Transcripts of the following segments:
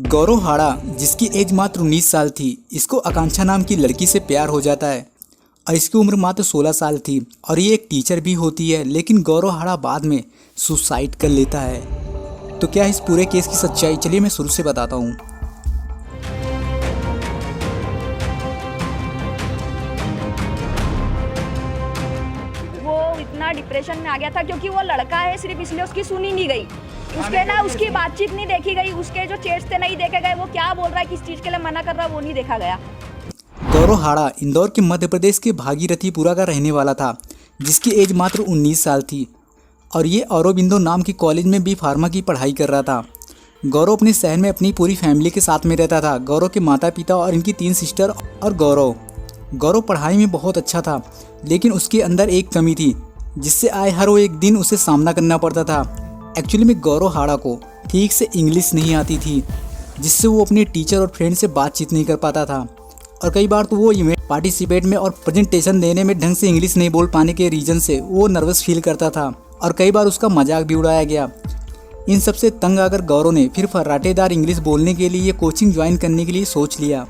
गौरव हाड़ा, जिसकी एज मात्र 19 साल थी, इसको आकांक्षा नाम की लड़की से प्यार हो जाता है और इसकी उम्र मात्र 16 साल थी और ये एक टीचर भी होती है। लेकिन गौरव हाड़ा बाद में सुसाइड कर लेता है। तो क्या इस पूरे केस की सच्चाई, चलिए मैं शुरू से बताता हूँ। वो इतना डिप्रेशन में आ गया था क्योंकि वो लड़का है, सिर्फ इसलिए उसकी सुनी नहीं गई, उसके ना उसकी बातचीत नहीं देखी गई, उसके जो चेट्स थे नहीं देखे गए, वो क्या बोल रहा है, किस चीज़ के लिए मना कर रहा है वो नहीं देखा गया। गौरव हाड़ा इंदौर के मध्य प्रदेश के भागीरथीपुरा का रहने वाला था, जिसकी एज मात्र 19 साल थी और ये औरोबिंदो नाम की कॉलेज में बी फार्मा की पढ़ाई कर रहा था। गौरव अपने शहर में अपनी पूरी फैमिली के साथ में रहता था। गौरव के माता पिता और इनकी 3 सिस्टर और गौरव पढ़ाई में बहुत अच्छा था, लेकिन उसके अंदर एक कमी थी जिससे आए हर वो एक दिन उसे सामना करना पड़ता था। एक्चुअली में गौरव हाड़ा को ठीक से इंग्लिश नहीं आती थी, जिससे वो अपने टीचर और फ्रेंड से बातचीत नहीं कर पाता था और कई बार तो वो इवेंट पार्टिसिपेट में और प्रेजेंटेशन देने में ढंग से इंग्लिश नहीं बोल पाने के रीज़न से वो नर्वस फील करता था और कई बार उसका मजाक भी उड़ाया गया। इन सब से तंग आकर गौरव ने फिर फर्राटेदार इंग्लिश बोलने के लिए कोचिंग ज्वाइन करने के लिए सोच लिया।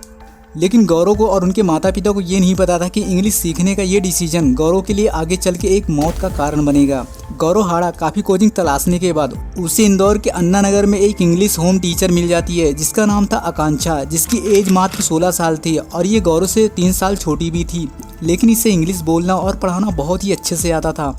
लेकिन गौरव को और उनके माता पिता को ये नहीं पता था कि इंग्लिश सीखने का ये डिसीजन गौरव के लिए आगे चल के एक मौत का कारण बनेगा। गौरव हाड़ा काफ़ी कोचिंग तलाशने के बाद उसे इंदौर के अन्ना नगर में एक इंग्लिश होम टीचर मिल जाती है, जिसका नाम था आकांक्षा, जिसकी एज मात्र 16 साल थी और ये गौरव से 3 साल छोटी भी थी। लेकिन इसे इंग्लिश बोलना और पढ़ाना बहुत ही अच्छे से आता था।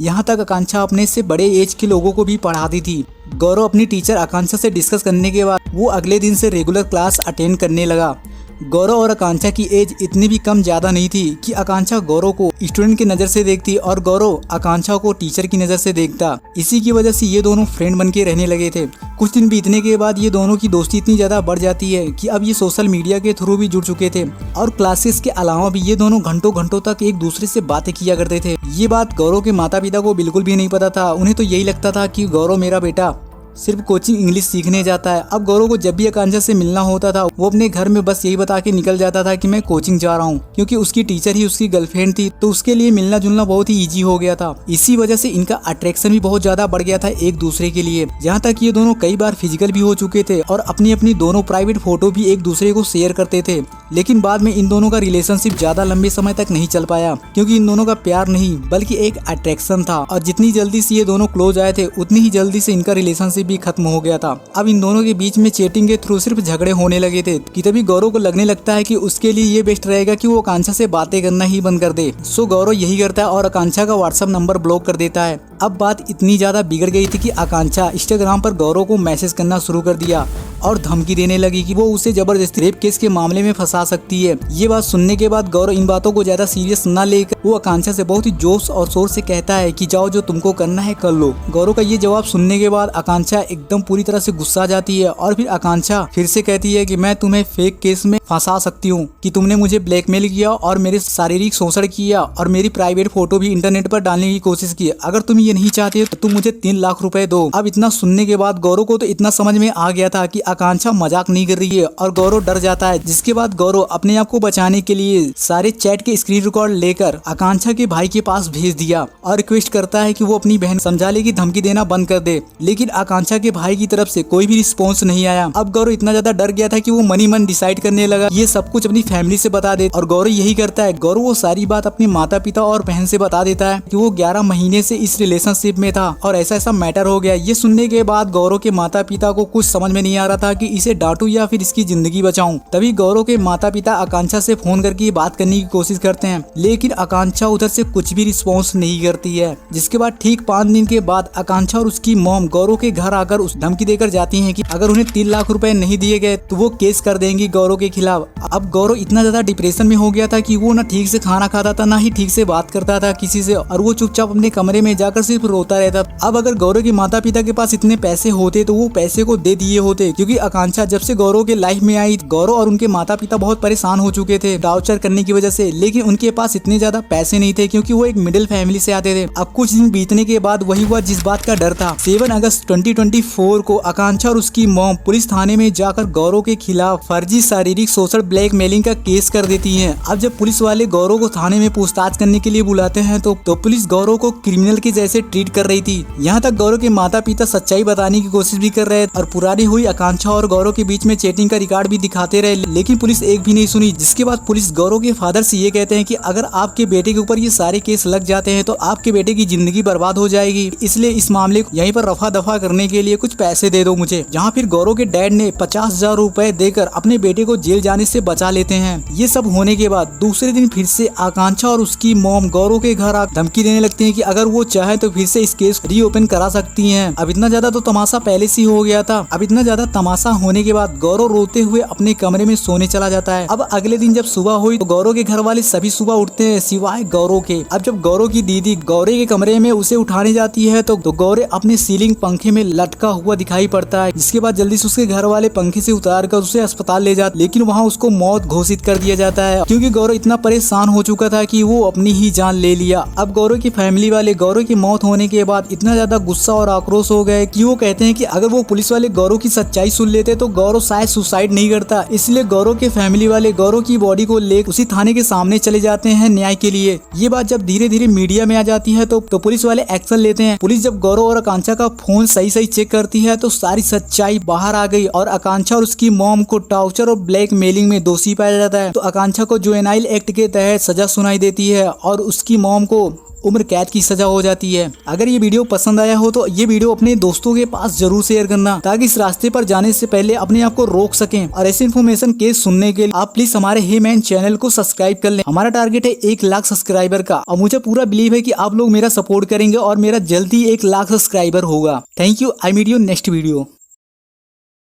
यहाँ तक आकांक्षा अपने से बड़े एज के लोगों को भी पढ़ाती थी। गौरव अपनी टीचर आकांक्षा से डिस्कस करने के बाद वो अगले दिन से रेगुलर क्लास अटेंड करने लगा। गौरव और आकांक्षा की एज इतनी भी कम ज़्यादा नहीं थी कि आकांक्षा गौरव को स्टूडेंट की नज़र से देखती और गौरव आकांक्षा को टीचर की नज़र से देखता। इसी की वजह से ये दोनों फ्रेंड बन के रहने लगे थे। कुछ दिन बीतने के बाद ये दोनों की दोस्ती इतनी ज़्यादा बढ़ जाती है कि अब ये सोशल मीडिया के थ्रू भी जुड़ चुके थे और क्लासेस के अलावा भी ये दोनों घंटों घंटों तक एक दूसरे से बातें किया करते थे। ये बात गौरव के माता पिता को बिल्कुल भी नहीं पता था। उन्हें तो यही लगता था कि गौरव मेरा बेटा सिर्फ कोचिंग इंग्लिश सीखने जाता है। अब गौरव को जब भी आकांक्षा से मिलना होता था वो अपने घर में बस यही बता के निकल जाता था कि मैं कोचिंग जा रहा हूँ, क्योंकि उसकी टीचर ही उसकी गर्लफ्रेंड थी, तो उसके लिए मिलना जुलना बहुत ही इजी हो गया था। इसी वजह से इनका अट्रैक्शन भी बहुत ज्यादा बढ़ गया था एक दूसरे के लिए, जहाँ तक ये दोनों कई बार फिजिकल भी हो चुके थे और अपनी अपनी दोनों प्राइवेट फोटो भी एक दूसरे को शेयर करते थे। लेकिन बाद में इन दोनों का रिलेशनशिप ज्यादा लंबे समय तक नहीं चल पाया, क्योंकि इन दोनों का प्यार नहीं बल्कि एक अट्रैक्शन था और जितनी जल्दी से ये दोनों क्लोज आए थे उतनी ही जल्दी से इनका रिलेशनशिप भी खत्म हो गया था। अब इन दोनों के बीच में चैटिंग के थ्रू सिर्फ झगड़े होने लगे थे कि तभी गौरव को लगने लगता है कि उसके लिए ये बेस्ट रहेगा कि वो आकांक्षा से बातें करना ही बंद कर दे। सो गौरव यही करता है और आकांक्षा का व्हाट्सएप नंबर ब्लॉक कर देता है। अब बात इतनी ज्यादा बिगड़ गई थी कि आकांक्षा इंस्टाग्राम पर गौरव को मैसेज करना शुरू कर दिया और धमकी देने लगी कि वो उसे जबरदस्ती रेप केस के मामले में फंसा सकती है। ये बात सुनने के बाद गौरव इन बातों को ज्यादा सीरियस न लेकर वो आकांक्षा से बहुत ही जोश और शोर से कहता है कि जाओ, जो तुमको करना है कर लो। गौरव का ये जवाब सुनने के बाद आकांक्षा एकदम पूरी तरह से गुस्सा जाती है और फिर आकांक्षा फिर से कहती है कि मैं तुम्हें फेक केस में फंसा सकती हूँ, कि तुमने मुझे ब्लैकमेल किया और मेरे शारीरिक शोषण किया और मेरी प्राइवेट फोटो भी इंटरनेट पर डालने की कोशिश की। अगर तुम ये नहीं चाहते तो तुम मुझे 3 लाख रुपए दो। अब इतना सुनने के बाद गौरव को तो इतना समझ में आ गया था कि आकांक्षा मजाक नहीं कर रही है और गौरव डर जाता है। जिसके बाद गौरव अपने आप को बचाने के लिए सारे चैट के स्क्रीन रिकॉर्ड लेकर आकांक्षा के भाई के पास भेज दिया और रिक्वेस्ट करता है कि वो अपनी बहन समझा ले कि धमकी देना बंद कर दे। लेकिन आकांक्षा के भाई की तरफ से कोई भी रिस्पॉन्स नहीं आया। अब गौरव इतना ज्यादा डर गया था कि वो मन ही मन डिसाइड करने लगा ये सब कुछ अपनी फैमिली से बता दे और गौरव यही करता है। गौरव वो सारी बात अपने माता पिता और बहन से बता देता है कि वो 11 महीने से इस रिलेशनशिप में था और ऐसा ऐसा मैटर हो गया। ये सुनने के बाद गौरव के माता पिता को कुछ समझ में नहीं आ रहा था कि इसे डांटूं या फिर इसकी जिंदगी बचाऊं। तभी गौरव के माता पिता आकांक्षा से फोन करके बात करने की कोशिश करते हैं, लेकिन आकांक्षा उधर से कुछ भी रिस्पॉन्स नहीं करती है। जिसके बाद ठीक 5 दिन के बाद आकांक्षा और उसकी मॉम गौरव के घर आकर उस धमकी देकर जाती है कि अगर उन्हें 3 लाख रुपए नहीं दिए गए तो वो केस कर देंगी गौरव के खिलाफ। अब गौरव इतना ज्यादा डिप्रेशन में हो गया था कि वो ना ठीक से खाना खाता था, ना ही ठीक से बात करता था किसी से, और वो चुपचाप अपने कमरे में जाकर सिर्फ रोता रहता। अब अगर गौरव के माता पिता के पास इतने पैसे होते तो वो पैसे को दे दिए होते, क्योंकि आकांक्षा जब से गौरव के लाइफ में आई, गौरव और उनके माता पिता बहुत परेशान हो चुके थे टॉर्चर करने की वजह से। लेकिन उनके पास इतने ज्यादा पैसे नहीं थे क्योंकि वो एक मिडिल फैमिली से आते थे। अब कुछ दिन बीतने के बाद वही हुआ जिस बात का डर था। 7 अगस्त 2024 को आकांक्षा और उसकी मॉम पुलिस थाने में जाकर गौरव के खिलाफ फर्जी शारीरिक शोषण ब्लैकमेलिंग का केस कर देती है। अब जब पुलिस वाले गौरव को थाने में पूछताछ करने के लिए बुलाते हैं तो पुलिस गौरव को क्रिमिनल के जैसे ट्रीट कर रही थी। यहाँ तक गौरव के माता पिता सच्चाई बताने की कोशिश भी कर रहे और पुरानी हुई आकांक्षा और गौरव के बीच में चैटिंग का रिकॉर्ड भी दिखाते रहे, लेकिन पुलिस एक भी नहीं सुनी। जिसके बाद पुलिस गौरव के फादर से ये कहते हैं कि अगर आपके बेटे के ऊपर ये सारे केस लग जाते हैं तो आपके बेटे की जिंदगी बर्बाद हो जाएगी, इसलिए इस मामले को यहीं पर रफा दफा करने के लिए कुछ पैसे दे दो मुझे। जहाँ फिर गौरव के डैड ने 50,000 रुपए देकर अपने बेटे को जेल जाने से बचा लेते हैं। ये सब होने के बाद दूसरे दिन फिर से आकांक्षा और उसकी मॉम गौरव के घर आकर धमकी देने लगती है कि अगर वो चाहे तो फिर से इस केस रीओपन करा सकती हैं। अब इतना ज्यादा तो तमाशा पहले से हो गया था। अब इतना ज्यादा तमाशा होने के बाद गौरव रोते हुए अपने कमरे में सोने चला जाता है। अब अगले दिन जब सुबह हुई तो गौरव के घर वाले सभी सुबह उठते हैं सिवाय गौरव के। अब जब गौरव की दीदी गौरव के कमरे में उसे उठाने जाती है तो गौरव अपने सीलिंग पंखे में लटका हुआ दिखाई पड़ता है। जिसके बाद जल्दी से उसके घर वाले पंखे से उतार कर उसे अस्पताल ले जाते, लेकिन वहाँ उसको मौत घोषित कर दिया जाता है क्योंकि गौरव इतना परेशान हो चुका था कि वो अपनी ही जान ले लिया। अब गौरव की फैमिली वाले गौरव की मौत होने के बाद इतना ज्यादा गुस्सा और आक्रोश हो गए कि वो कहते हैं कि अगर वो पुलिस वाले गौरव की सच्चाई सुन लेते तो गौरव शायद सुसाइड नहीं करता। इसलिए गौरव के फैमिली वाले गौरव की बॉडी को लेकर उसी थाने के सामने चले जाते हैं न्याय के लिए। ये बात जब धीरे धीरे मीडिया में आ जाती है तो पुलिस वाले एक्शन लेते हैं। पुलिस जब गौरव और आकांक्षा का फोन सही चेक करती है तो सारी सच्चाई बाहर आ गई और आकांक्षा और उसकी मॉम को टॉर्चर और ब्लैकमेलिंग में दोषी पाया जाता है। तो आकांक्षा को जुवेनाइल एक्ट के तहत सजा सुनाई देती है और उसकी मॉम को उम्र कैद की सजा हो जाती है। अगर ये वीडियो पसंद आया हो तो ये वीडियो अपने दोस्तों के पास जरूर शेयर करना ताकि इस रास्ते पर जाने से पहले अपने आप को रोक सकें। और ऐसे इन्फॉर्मेशन केस सुनने के लिए आप प्लीज हमारे हे मैन चैनल को सब्सक्राइब कर लें। हमारा टारगेट है 1 लाख सब्सक्राइबर का और मुझे पूरा बिलीव है कि आप लोग मेरा सपोर्ट करेंगे और मेरा जल्दी 1 लाख सब्सक्राइबर होगा। Thank you. I meet you next video.